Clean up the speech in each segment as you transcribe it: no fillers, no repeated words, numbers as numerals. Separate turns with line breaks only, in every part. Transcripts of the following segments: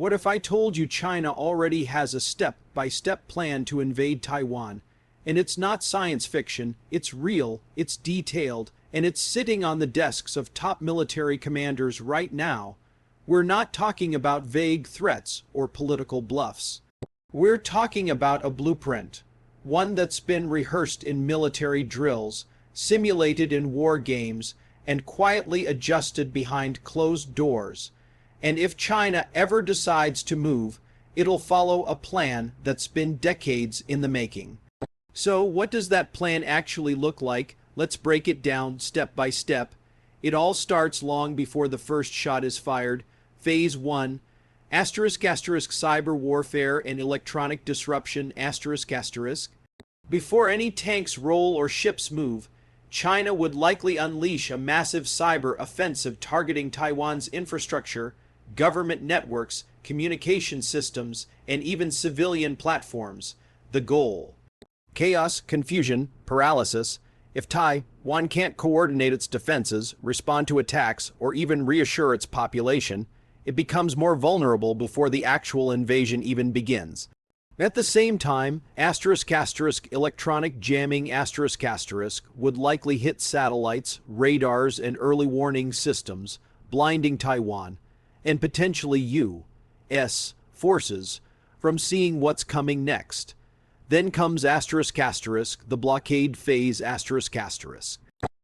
What if I told you China already has a step-by-step plan to invade Taiwan? And it's not science fiction, it's real, it's detailed, and it's sitting on the desks of top military commanders right now. We're not talking about vague threats or political bluffs. We're talking about a blueprint, one that's been rehearsed in military drills, simulated in war games, and quietly adjusted behind closed doors. And if China ever decides to move, it'll follow a plan that's been decades in the making. So what does that plan actually look like? Let's break it down step by step. It all starts long before the first shot is fired. Phase 1, cyber warfare and electronic disruption, Before any tanks roll or ships move, China would likely unleash a massive cyber offensive targeting Taiwan's infrastructure, government networks, communication systems, and even civilian platforms. The goal: chaos, confusion, paralysis. If Taiwan can't coordinate its defenses, respond to attacks, or even reassure its population, it becomes more vulnerable before the actual invasion even begins. At the same time, electronic jamming would likely hit satellites, radars, and early warning systems, blinding Taiwan, and potentially U.S. forces from seeing what's coming next. Then comes the blockade phase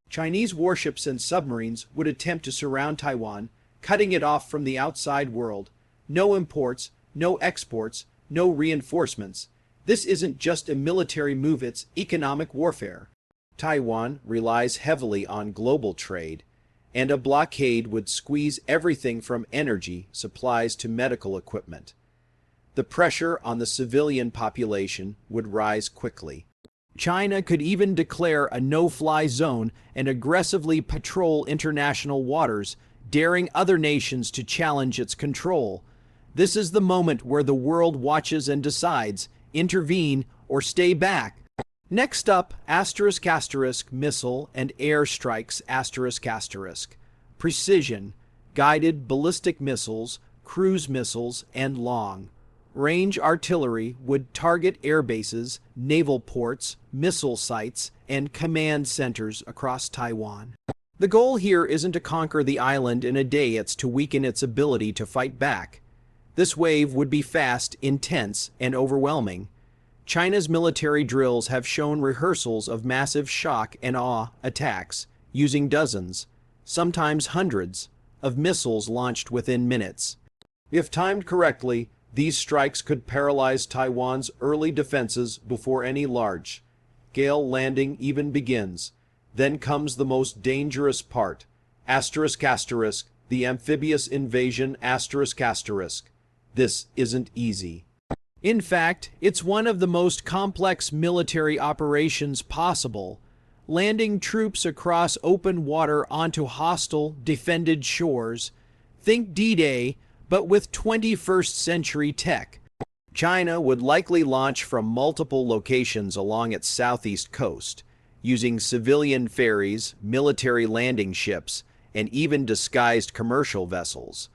Chinese warships and submarines would attempt to surround Taiwan, cutting it off from the outside world. No imports, no exports, no reinforcements. This isn't just a military move, it's economic warfare. Taiwan relies heavily on global trade, and a blockade would squeeze everything from energy supplies to medical equipment. The pressure on the civilian population would rise quickly. China could even declare a no-fly zone and aggressively patrol international waters, daring other nations to challenge its control. This is the moment where the world watches and decides, intervene or stay back. Next up, missile and air strikes precision, guided ballistic missiles, cruise missiles, and long-range artillery would target air bases, naval ports, missile sites, and command centers across Taiwan. The goal here isn't to conquer the island in a day, it's to weaken its ability to fight back. This wave would be fast, intense, and overwhelming. China's military drills have shown rehearsals of massive shock and awe attacks, using dozens, sometimes hundreds, of missiles launched within minutes. If timed correctly, these strikes could paralyze Taiwan's early defenses before any large-scale landing even begins. Then comes the most dangerous part, the amphibious invasion, This isn't easy. In fact, it's one of the most complex military operations possible, landing troops across open water onto hostile, defended shores. Think D-Day, but with 21st century tech. China would likely launch from multiple locations along its southeast coast, using civilian ferries, military landing ships, and even disguised commercial vessels.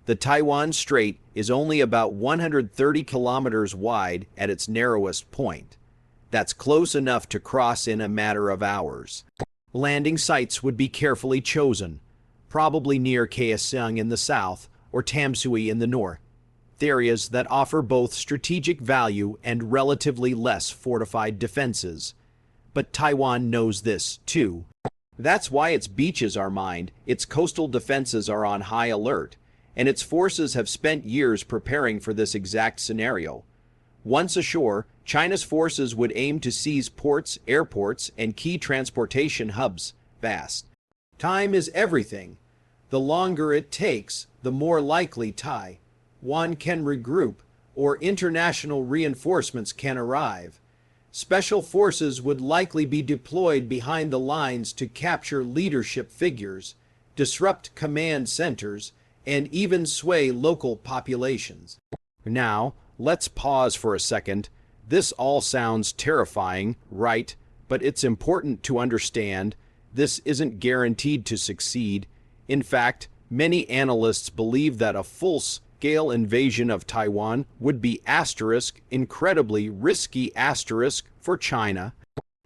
The Taiwan Strait is only about 130 kilometers wide at its narrowest point. That's close enough to cross in a matter of hours. Landing sites would be carefully chosen, probably near Kaesong in the south or Tamsui in the north, areas that offer both strategic value and relatively less fortified defenses. But Taiwan knows this, too. That's why its beaches are mined, its coastal defenses are on high alert, and its forces have spent years preparing for this exact scenario. Once ashore, China's forces would aim to seize ports, airports, and key transportation hubs fast. Time is everything. The longer it takes, the more likely Taiwan can regroup or international reinforcements can arrive. Special forces would likely be deployed behind the lines to capture leadership figures, disrupt command centers, and even sway local populations. Now, let's pause for a second. This all sounds terrifying, right? But it's important to understand this isn't guaranteed to succeed. In fact, many analysts believe that a full full-scale invasion of Taiwan would be incredibly risky for China.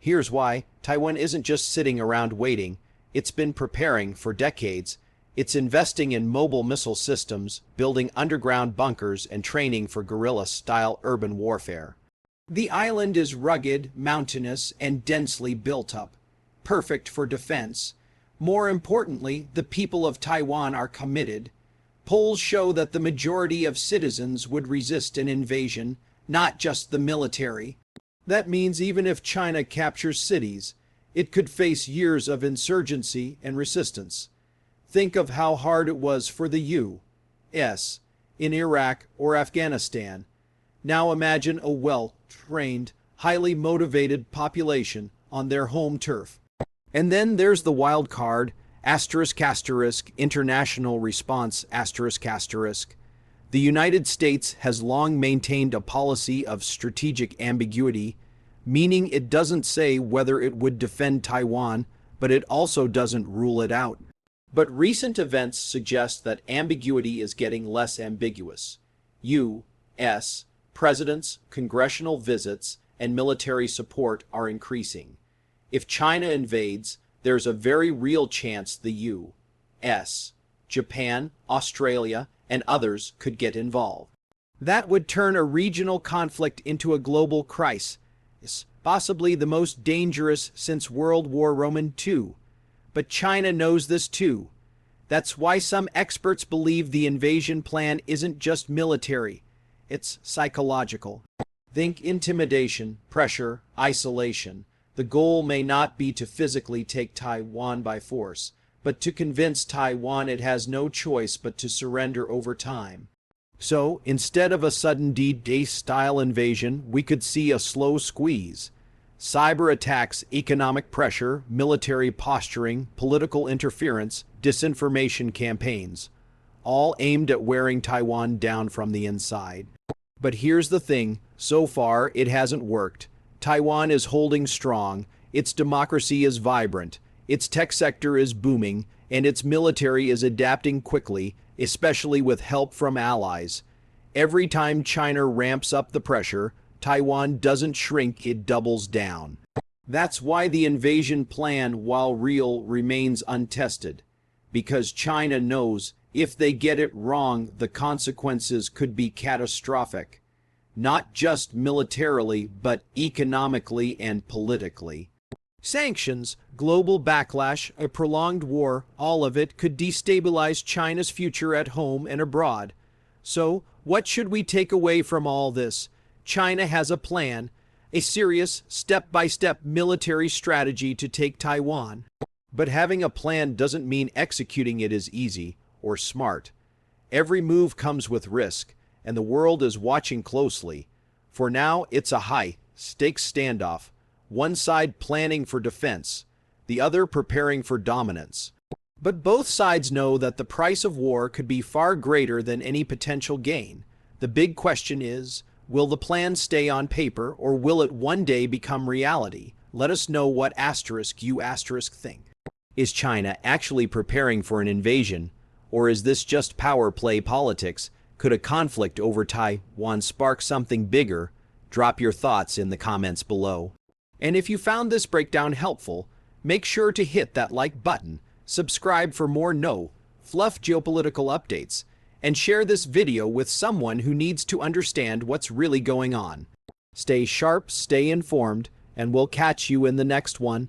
Here's why. Taiwan isn't just sitting around waiting. It's been preparing for decades. It's investing in mobile missile systems, building underground bunkers, and training for guerrilla-style urban warfare. The island is rugged, mountainous, and densely built up, perfect for defense. More importantly, the people of Taiwan are committed. Polls show that the majority of citizens would resist an invasion, not just the military. That means even if China captures cities, it could face years of insurgency and resistance. Think of how hard it was for the U.S. in Iraq or Afghanistan. Now imagine a well-trained, highly motivated population on their home turf. And then there's the wild card, international response, The United States has long maintained a policy of strategic ambiguity, meaning it doesn't say whether it would defend Taiwan, but it also doesn't rule it out. But recent events suggest that ambiguity is getting less ambiguous. U.S. presidents, congressional visits, and military support are increasing. If China invades, there's a very real chance the U.S., Japan, Australia, and others could get involved. That would turn a regional conflict into a global crisis, possibly the most dangerous since World War II. But China knows this too. That's why some experts believe the invasion plan isn't just military, it's psychological. Think intimidation, pressure, isolation. The goal may not be to physically take Taiwan by force, but to convince Taiwan it has no choice but to surrender over time. So, instead of a sudden D-Day-style invasion, we could see a slow squeeze. Cyber attacks, economic pressure, military posturing, political interference, disinformation campaigns, all aimed at wearing Taiwan down from the inside. But here's the thing, so far it hasn't worked. Taiwan is holding strong, its democracy is vibrant, its tech sector is booming, and its military is adapting quickly, especially with help from allies. Every time China ramps up the pressure, Taiwan doesn't shrink, it doubles down. That's why the invasion plan, while real, remains untested. Because China knows if they get it wrong, the consequences could be catastrophic. Not just militarily, but economically and politically. Sanctions, global backlash, a prolonged war, all of it could destabilize China's future at home and abroad. So, what should we take away from all this? China has a plan, a serious, step-by-step military strategy to take Taiwan. But having a plan doesn't mean executing it is easy or smart. Every move comes with risk, and the world is watching closely. For now, it's a high-stakes standoff, one side planning for defense, the other preparing for dominance. But both sides know that the price of war could be far greater than any potential gain. The big question is, will the plan stay on paper, or will it one day become reality? Let us know what you think. Is China actually preparing for an invasion, or is this just power play politics? Could a conflict over Taiwan spark something bigger? Drop your thoughts in the comments below. And if you found this breakdown helpful, make sure to hit that like button, subscribe for more no-fluff geopolitical updates, and share this video with someone who needs to understand what's really going on. Stay sharp, stay informed, and we'll catch you in the next one.